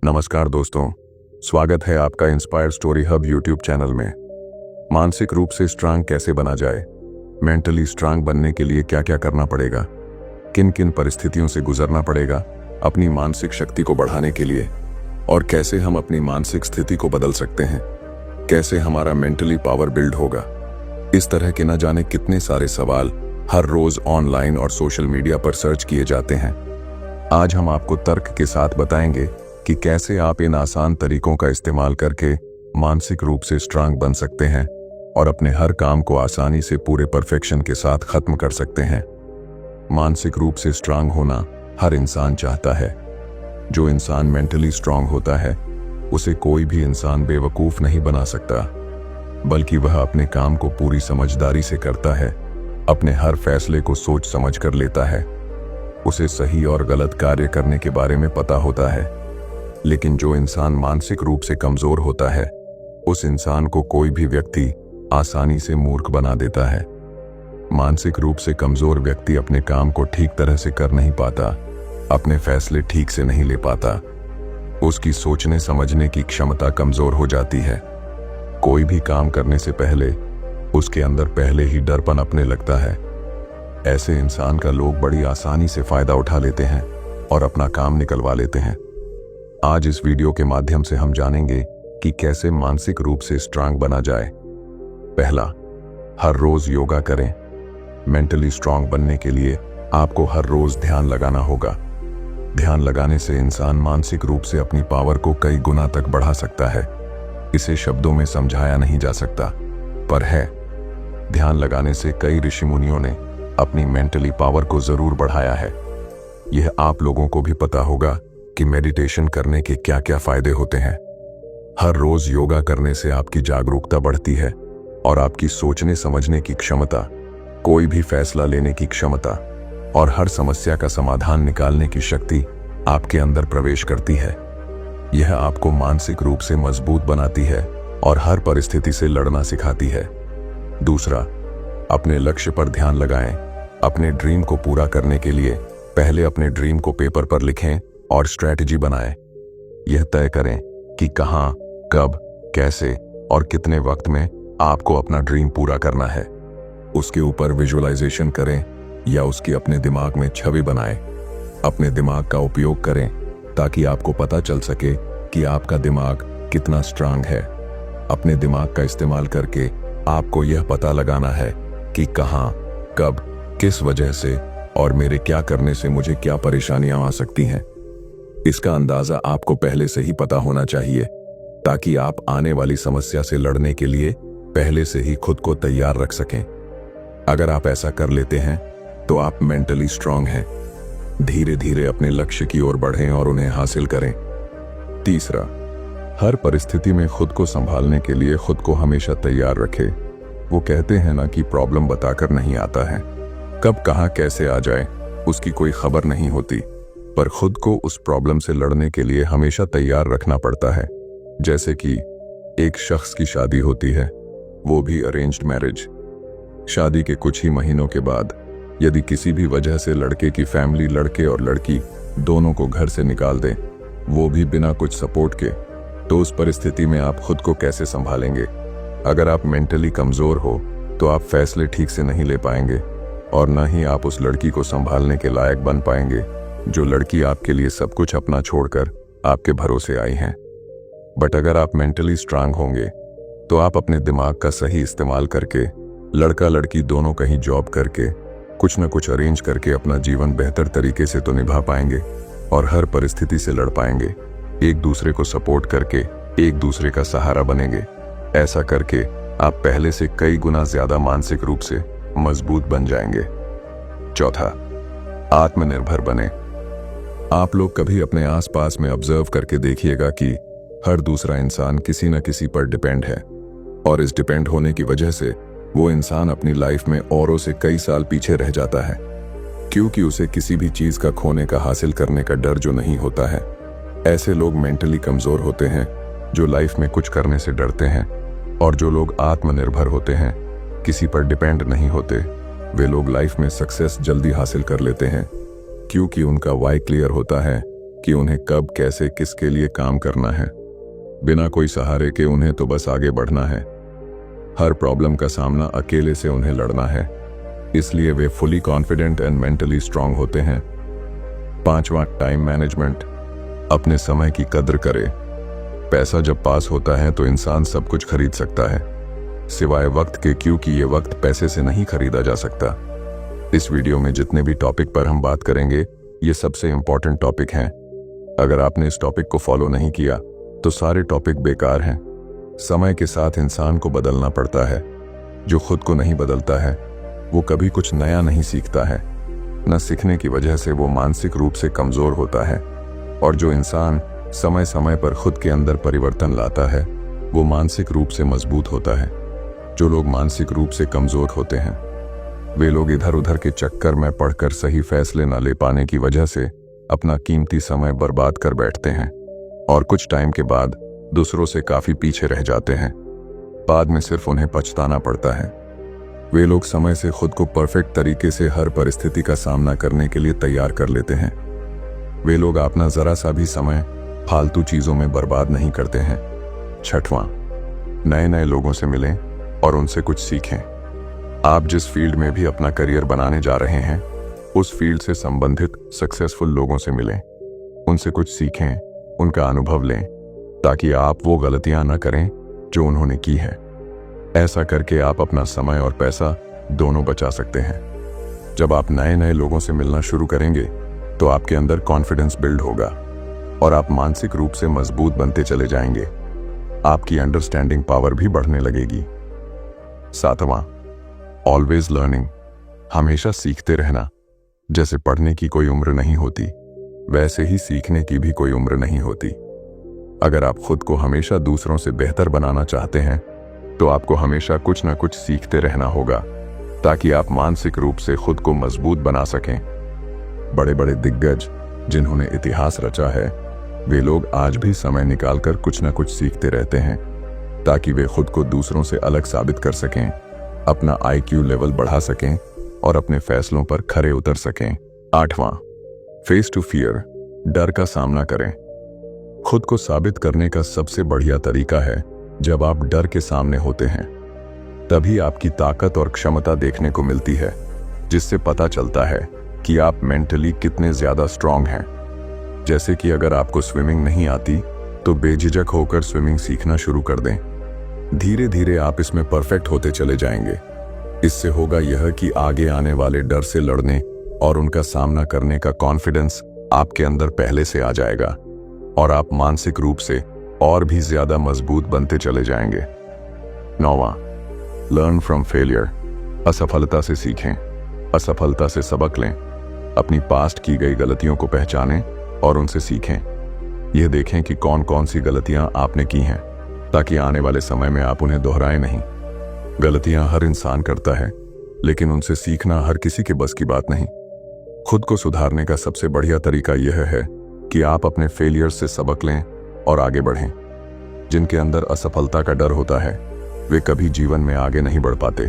नमस्कार दोस्तों, स्वागत है आपका inspire story hub YouTube channel में। मानसिक रूप से स्ट्रांग कैसे बना जाए, मेंटली स्ट्रांग बनने के लिए क्या क्या करना पड़ेगा, किन किन परिस्थितियों से गुजरना पड़ेगा अपनी मानसिक शक्ति को बढ़ाने के लिए, और कैसे हम अपनी मानसिक स्थिति को बदल सकते हैं, कैसे हमारा मेंटली पावर बिल्ड होगा। इस तरह के न जाने कितने सारे सवाल हर रोज ऑनलाइन और सोशल मीडिया पर सर्च किए जाते हैं। आज हम आपको तर्क के साथ बताएंगे कि कैसे आप इन आसान तरीकों का इस्तेमाल करके मानसिक रूप से स्ट्रांग बन सकते हैं और अपने हर काम को आसानी से पूरे परफेक्शन के साथ खत्म कर सकते हैं। मानसिक रूप से स्ट्रांग होना हर इंसान चाहता है। जो इंसान मेंटली स्ट्रांग होता है उसे कोई भी इंसान बेवकूफ नहीं बना सकता, बल्कि वह अपने काम को पूरी समझदारी से करता है, अपने हर फैसले को सोच समझ कर लेता है, उसे सही और गलत कार्य करने के बारे में पता होता है। लेकिन जो इंसान मानसिक रूप से कमजोर होता है उस इंसान को कोई भी व्यक्ति आसानी से मूर्ख बना देता है। मानसिक रूप से कमजोर व्यक्ति अपने काम को ठीक तरह से कर नहीं पाता, अपने फैसले ठीक से नहीं ले पाता, उसकी सोचने समझने की क्षमता कमजोर हो जाती है। कोई भी काम करने से पहले उसके अंदर पहले ही डर पनपने लगता है। ऐसे इंसान का लोग बड़ी आसानी से फायदा उठा लेते हैं और अपना काम निकलवा लेते हैं। आज इस वीडियो के माध्यम से हम जानेंगे कि कैसे मानसिक रूप से स्ट्रांग बना जाए। पहला, हर रोज योगा करें। मेंटली स्ट्रांग बनने के लिए आपको हर रोज ध्यान लगाना होगा। ध्यान लगाने से इंसान मानसिक रूप से अपनी पावर को कई गुना तक बढ़ा सकता है। इसे शब्दों में समझाया नहीं जा सकता, पर है। ध्यान लगाने से कई ऋषि मुनियों ने अपनी मेंटली पावर को जरूर बढ़ाया है। यह आप लोगों को भी पता होगा कि मेडिटेशन करने के क्या क्या फायदे होते हैं। हर रोज योगा करने से आपकी जागरूकता बढ़ती है और आपकी सोचने समझने की क्षमता, कोई भी फैसला लेने की क्षमता और हर समस्या का समाधान निकालने की शक्ति आपके अंदर प्रवेश करती है। यह आपको मानसिक रूप से मजबूत बनाती है और हर परिस्थिति से लड़ना सिखाती है। दूसरा, अपने लक्ष्य पर ध्यान लगाएं। अपने ड्रीम को पूरा करने के लिए पहले अपने ड्रीम को पेपर पर लिखें और स्ट्रैटेजी बनाएं। यह तय करें कि कहां, कब, कैसे और कितने वक्त में आपको अपना ड्रीम पूरा करना है। उसके ऊपर विजुअलाइजेशन करें या उसकी अपने दिमाग में छवि बनाएं। अपने दिमाग का उपयोग करें ताकि आपको पता चल सके कि आपका दिमाग कितना स्ट्रांग है। अपने दिमाग का इस्तेमाल करके आपको यह पता लगाना है कि कहां, कब, किस वजह से और मेरे क्या करने से मुझे क्या परेशानियां आ सकती हैं। इसका अंदाजा आपको पहले से ही पता होना चाहिए ताकि आप आने वाली समस्या से लड़ने के लिए पहले से ही खुद को तैयार रख सकें। अगर आप ऐसा कर लेते हैं तो आप मेंटली स्ट्रांग हैं। धीरे धीरे अपने लक्ष्य की ओर बढ़ें और उन्हें हासिल करें। तीसरा, हर परिस्थिति में खुद को संभालने के लिए खुद को हमेशा तैयार रखें। वो कहते हैं ना कि प्रॉब्लम बताकर नहीं आता है, कब कहां कैसे आ जाए उसकी कोई खबर नहीं होती, पर खुद को उस प्रॉब्लम से लड़ने के लिए हमेशा तैयार रखना पड़ता है। जैसे कि एक शख्स की शादी होती है, वो भी अरेंज्ड मैरिज। शादी के कुछ ही महीनों के बाद यदि किसी भी वजह से लड़के की फैमिली लड़के और लड़की दोनों को घर से निकाल दे, वो भी बिना कुछ सपोर्ट के, तो उस परिस्थिति में आप खुद को कैसे संभालेंगे? अगर आप मेंटली कमजोर हो तो आप फैसले ठीक से नहीं ले पाएंगे और न ही आप उस लड़की को संभालने के लायक बन पाएंगे जो लड़की आपके लिए सब कुछ अपना छोड़कर आपके भरोसे आई हैं। बट अगर आप मेंटली स्ट्रांग होंगे तो आप अपने दिमाग का सही इस्तेमाल करके लड़का लड़की दोनों कहीं जॉब करके कुछ न कुछ अरेंज करके अपना जीवन बेहतर तरीके से तो निभा पाएंगे और हर परिस्थिति से लड़ पाएंगे। एक दूसरे को सपोर्ट करके एक दूसरे का सहारा बनेंगे। ऐसा करके आप पहले से कई गुना ज्यादा मानसिक रूप से मजबूत बन जाएंगे। चौथा, आत्मनिर्भर बने। आप लोग कभी अपने आसपास में ऑब्जर्व करके देखिएगा कि हर दूसरा इंसान किसी न किसी पर डिपेंड है और इस डिपेंड होने की वजह से वो इंसान अपनी लाइफ में औरों से कई साल पीछे रह जाता है, क्योंकि उसे किसी भी चीज का खोने का हासिल करने का डर जो नहीं होता है। ऐसे लोग मेंटली कमजोर होते हैं जो लाइफ में कुछ करने से डरते हैं, और जो लोग आत्मनिर्भर होते हैं, किसी पर डिपेंड नहीं होते, वे लोग लाइफ में सक्सेस जल्दी हासिल कर लेते हैं, क्योंकि उनका वाई क्लियर होता है कि उन्हें कब कैसे किसके लिए काम करना है। बिना कोई सहारे के उन्हें तो बस आगे बढ़ना है। हर प्रॉब्लम का सामना अकेले से उन्हें लड़ना है, इसलिए वे fully confident and mentally strong होते हैं। 5वां, टाइम मैनेजमेंट। अपने समय की कद्र करे। पैसा जब पास होता है तो इंसान सब कुछ खरीद सकता है सिवाय वक्त के, क्योंकि ये वक्त पैसे से नहीं खरीदा जा सकता। इस वीडियो में जितने भी टॉपिक पर हम बात करेंगे ये सबसे इंपॉर्टेंट टॉपिक हैं। अगर आपने इस टॉपिक को फॉलो नहीं किया तो सारे टॉपिक बेकार हैं। समय के साथ इंसान को बदलना पड़ता है। जो खुद को नहीं बदलता है वो कभी कुछ नया नहीं सीखता है। न सीखने की वजह से वो मानसिक रूप से कमजोर होता है, और जो इंसान समय समय पर खुद के अंदर परिवर्तन लाता है वो मानसिक रूप से मजबूत होता है। जो लोग मानसिक रूप से कमजोर होते हैं वे लोग इधर उधर के चक्कर में पड़कर सही फैसले न ले पाने की वजह से अपना कीमती समय बर्बाद कर बैठते हैं, और कुछ टाइम के बाद दूसरों से काफी पीछे रह जाते हैं। बाद में सिर्फ उन्हें पछताना पड़ता है। वे लोग समय से खुद को परफेक्ट तरीके से हर परिस्थिति का सामना करने के लिए तैयार कर लेते हैं। वे लोग अपना जरा सा भी समय फालतू चीजों में बर्बाद नहीं करते हैं। 6वां, नए नए लोगों से मिलें और उनसे कुछ सीखें। आप जिस फील्ड में भी अपना करियर बनाने जा रहे हैं उस फील्ड से संबंधित सक्सेसफुल लोगों से मिलें, उनसे कुछ सीखें, उनका अनुभव लें, ताकि आप वो गलतियां न करें जो उन्होंने की हैं। ऐसा करके आप अपना समय और पैसा दोनों बचा सकते हैं। जब आप नए नए लोगों से मिलना शुरू करेंगे तो आपके अंदर कॉन्फिडेंस बिल्ड होगा और आप मानसिक रूप से मजबूत बनते चले जाएंगे। आपकी अंडरस्टैंडिंग पावर भी बढ़ने लगेगी। 7वां, ऑलवेज लर्निंग। हमेशा सीखते रहना। जैसे पढ़ने की कोई उम्र नहीं होती वैसे ही सीखने की भी कोई उम्र नहीं होती। अगर आप खुद को हमेशा दूसरों से बेहतर बनाना चाहते हैं तो आपको हमेशा कुछ ना कुछ सीखते रहना होगा, ताकि आप मानसिक रूप से खुद को मजबूत बना सकें। बड़े बड़े दिग्गज जिन्होंने इतिहास रचा है वे लोग आज भी समय निकालकर कुछ ना कुछ सीखते रहते हैं, ताकि वे खुद को दूसरों से अलग साबित कर सकें, अपना IQ लेवल बढ़ा सकें और अपने फैसलों पर खरे उतर सकें। 8वां, फेस टू फियर। डर का सामना करें। खुद को साबित करने का सबसे बढ़िया तरीका है जब आप डर के सामने होते हैं। तभी आपकी ताकत और क्षमता देखने को मिलती है, जिससे पता चलता है कि आप मेंटली कितने ज्यादा स्ट्रांग हैं। जैसे कि अगर आपको स्विमिंग नहीं आती तो बेझिझक होकर स्विमिंग सीखना शुरू कर दें। धीरे धीरे आप इसमें परफेक्ट होते चले जाएंगे। इससे होगा यह कि आगे आने वाले डर से लड़ने और उनका सामना करने का कॉन्फिडेंस आपके अंदर पहले से आ जाएगा, और आप मानसिक रूप से और भी ज्यादा मजबूत बनते चले जाएंगे। 9वां, लर्न फ्रॉम फेलियर। असफलता से सीखें, असफलता से सबक लें। अपनी पास्ट की गई गलतियों को पहचानें और उनसे सीखें। यह देखें कि कौन कौन सी गलतियां आपने की हैं, ताकि आने वाले समय में आप उन्हें दोहराएं नहीं। गलतियां हर इंसान करता है, लेकिन उनसे सीखना हर किसी के बस की बात नहीं। खुद को सुधारने का सबसे बढ़िया तरीका यह है कि आप अपने फेलियर से सबक लें और आगे बढ़ें। जिनके अंदर असफलता का डर होता है वे कभी जीवन में आगे नहीं बढ़ पाते।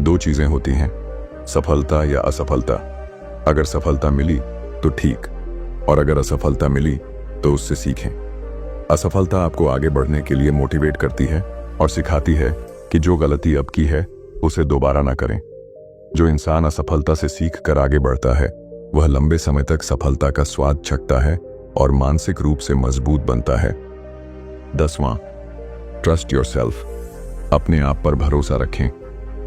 2 चीजें होती हैं, सफलता या असफलता। अगर सफलता मिली तो ठीक, और अगर असफलता मिली तो उससे सीखें। असफलता आपको आगे बढ़ने के लिए मोटिवेट करती है और सिखाती है कि जो गलती अब की है उसे दोबारा ना करें। जो इंसान असफलता से सीख कर आगे बढ़ता है वह लंबे समय तक सफलता का स्वाद चखता है और मानसिक रूप से मजबूत बनता है। 10वां, ट्रस्ट योरसेल्फ। अपने आप पर भरोसा रखें।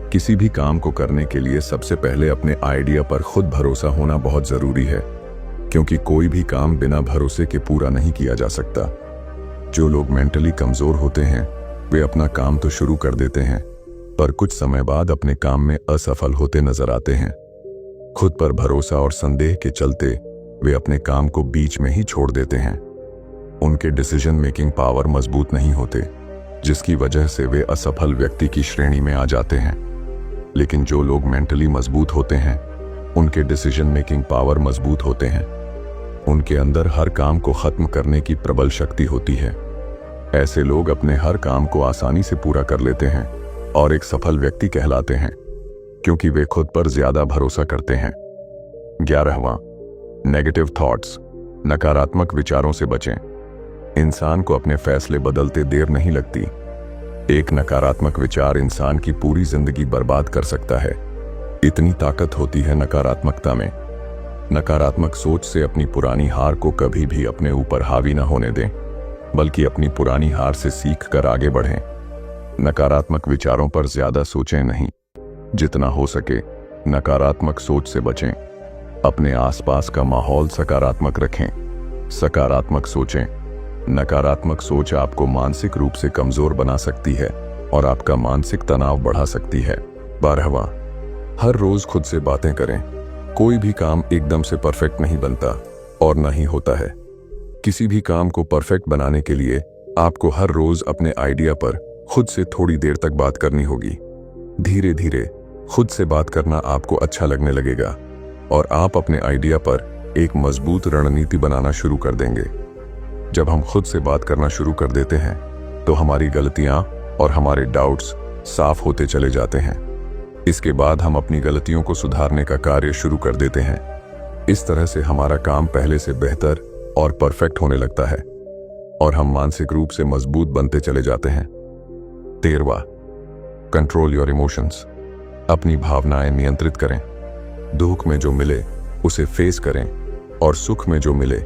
किसी भी काम को करने के लिए सबसे पहले अपने आइडिया पर खुद भरोसा होना बहुत जरूरी है, क्योंकि कोई भी काम बिना भरोसे के पूरा नहीं किया जा सकता। जो लोग मेंटली कमजोर होते हैं वे अपना काम तो शुरू कर देते हैं, पर कुछ समय बाद अपने काम में असफल होते नजर आते हैं। खुद पर भरोसा और संदेह के चलते वे अपने काम को बीच में ही छोड़ देते हैं। उनके डिसीजन मेकिंग पावर मजबूत नहीं होते, जिसकी वजह से वे असफल व्यक्ति की श्रेणी में आ जाते हैं। लेकिन जो लोग मेंटली मजबूत होते हैं उनके डिसीजन मेकिंग पावर मजबूत होते हैं। उनके अंदर हर काम को खत्म करने की प्रबल शक्ति होती है। ऐसे लोग अपने हर काम को आसानी से पूरा कर लेते हैं और एक सफल व्यक्ति कहलाते हैं, क्योंकि वे खुद पर ज्यादा भरोसा करते हैं। 11वां, नेगेटिव थॉट्स। नकारात्मक विचारों से बचें। इंसान को अपने फैसले बदलते देर नहीं लगती। एक नकारात्मक विचार इंसान की पूरी जिंदगी बर्बाद कर सकता है। इतनी ताकत होती है नकारात्मकता में। नकारात्मक सोच से अपनी पुरानी हार को कभी भी अपने ऊपर हावी न होने दें, बल्कि अपनी पुरानी हार से सीख कर आगे बढ़ें। नकारात्मक विचारों पर ज्यादा सोचें नहीं, जितना हो सके नकारात्मक सोच से बचें। अपने आसपास का माहौल सकारात्मक रखें। सकारात्मक सोचें। नकारात्मक सोच आपको मानसिक रूप से कमजोर बना सकती है और आपका मानसिक तनाव बढ़ा सकती है। 12वां, हर रोज खुद से बातें करें। कोई भी काम एकदम से परफेक्ट नहीं बनता और न ही होता है। किसी भी काम को परफेक्ट बनाने के लिए आपको हर रोज अपने आइडिया पर खुद से थोड़ी देर तक बात करनी होगी। धीरे धीरे खुद से बात करना आपको अच्छा लगने लगेगा और आप अपने आइडिया पर एक मजबूत रणनीति बनाना शुरू कर देंगे। जब हम खुद से बात करना शुरू कर देते हैं तो हमारी गलतियां और हमारे डाउट्स साफ होते चले जाते हैं। इसके बाद हम अपनी गलतियों को सुधारने का कार्य शुरू कर देते हैं। इस तरह से हमारा काम पहले से बेहतर और परफेक्ट होने लगता है और हम मानसिक रूप से मजबूत बनते चले जाते हैं। 13वां, कंट्रोल योर इमोशंस। अपनी भावनाएं नियंत्रित करें। दुख में जो मिले उसे फेस करें और सुख में जो मिले,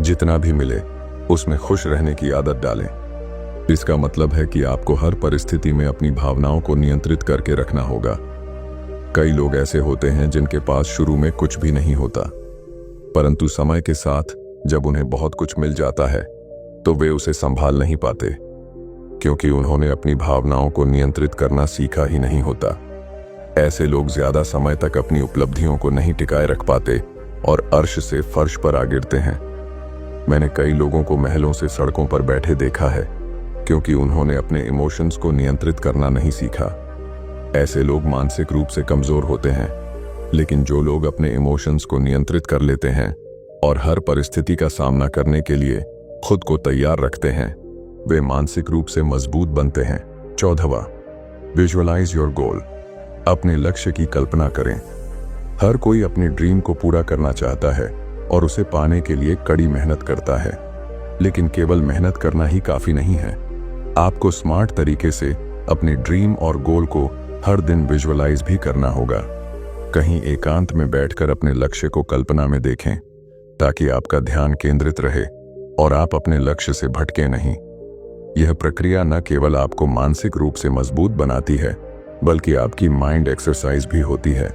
जितना भी मिले, उसमें खुश रहने की आदत डालें। इसका मतलब है कि आपको हर परिस्थिति में अपनी भावनाओं को नियंत्रित करके रखना होगा। कई लोग ऐसे होते हैं जिनके पास शुरू में कुछ भी नहीं होता, परंतु समय के साथ जब उन्हें बहुत कुछ मिल जाता है तो वे उसे संभाल नहीं पाते, क्योंकि उन्होंने अपनी भावनाओं को नियंत्रित करना सीखा ही नहीं होता। ऐसे लोग ज्यादा समय तक अपनी उपलब्धियों को नहीं टिकाए रख पाते और अर्श से फर्श पर आ गिरते हैं। मैंने कई लोगों को महलों से सड़कों पर बैठे देखा है, क्योंकि उन्होंने अपने इमोशंस को नियंत्रित करना नहीं सीखा। ऐसे लोग मानसिक रूप से कमजोर होते हैं, लेकिन जो लोग अपने इमोशंस को नियंत्रित कर लेते हैं और हर परिस्थिति का सामना करने के लिए खुद को तैयार रखते हैं, वे मानसिक रूप से मजबूत बनते हैं। 14वां, विजुअलाइज योर गोल। अपने लक्ष्य की कल्पना करें। हर कोई अपने ड्रीम को पूरा करना चाहता है और उसे पाने के लिए कड़ी मेहनत करता है, लेकिन केवल मेहनत करना ही काफी नहीं है। आपको स्मार्ट तरीके से अपने ड्रीम और गोल को हर दिन विजुअलाइज भी करना होगा। कहीं एकांत में बैठकर अपने लक्ष्य को कल्पना में देखें, ताकि आपका ध्यान केंद्रित रहे और आप अपने लक्ष्य से भटके नहीं। यह प्रक्रिया न केवल आपको मानसिक रूप से मजबूत बनाती है, बल्कि आपकी माइंड एक्सरसाइज भी होती है।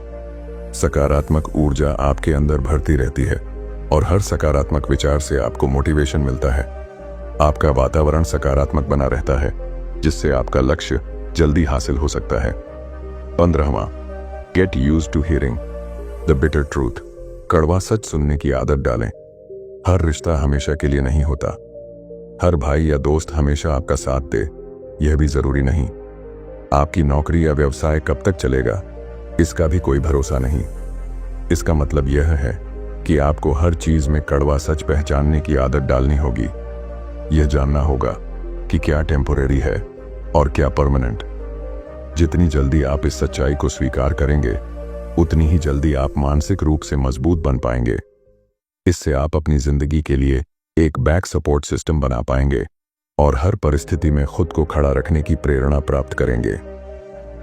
सकारात्मक ऊर्जा आपके अंदर भरती रहती है और हर सकारात्मक विचार से आपको मोटिवेशन मिलता है। आपका वातावरण सकारात्मक बना रहता है, जिससे आपका लक्ष्य जल्दी हासिल हो सकता है। 15वां, get used to hearing the bitter truth. कड़वा सच सुनने की आदत डालें। हर रिश्ता हमेशा के लिए नहीं होता। हर भाई या दोस्त हमेशा आपका साथ दे, यह भी जरूरी नहीं। आपकी नौकरी या व्यवसाय कब तक चलेगा, इसका भी कोई भरोसा नहीं। इसका मतलब यह है कि आपको हर चीज में कड़वा सच पहचानने की आदत डालनी होगी। यह जानना होगा कि क्या टेम्पोरेरी है और क्या परमानेंट। जितनी जल्दी आप इस सच्चाई को स्वीकार करेंगे, उतनी ही जल्दी आप मानसिक रूप से मजबूत बन पाएंगे। इससे आप अपनी जिंदगी के लिए एक बैक सपोर्ट सिस्टम बना पाएंगे और हर परिस्थिति में खुद को खड़ा रखने की प्रेरणा प्राप्त करेंगे।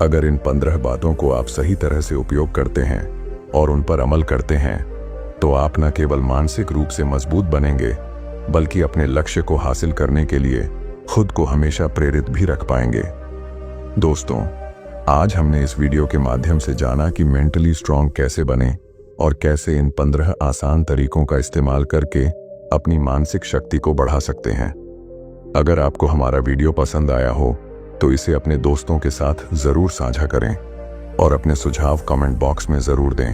अगर इन 15 बातों को आप सही तरह से उपयोग करते हैं और उन पर अमल करते हैं, तो आप न केवल मानसिक रूप से मजबूत बनेंगे, बल्कि अपने लक्ष्य को हासिल करने के लिए खुद को हमेशा प्रेरित भी रख पाएंगे। दोस्तों, आज हमने इस वीडियो के माध्यम से जाना कि मेंटली स्ट्रांग कैसे बने और कैसे इन 15 आसान तरीकों का इस्तेमाल करके अपनी मानसिक शक्ति को बढ़ा सकते हैं। अगर आपको हमारा वीडियो पसंद आया हो तो इसे अपने दोस्तों के साथ जरूर साझा करें और अपने सुझाव कमेंट बॉक्स में जरूर दें,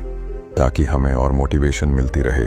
ताकि हमें और मोटिवेशन मिलती रहे।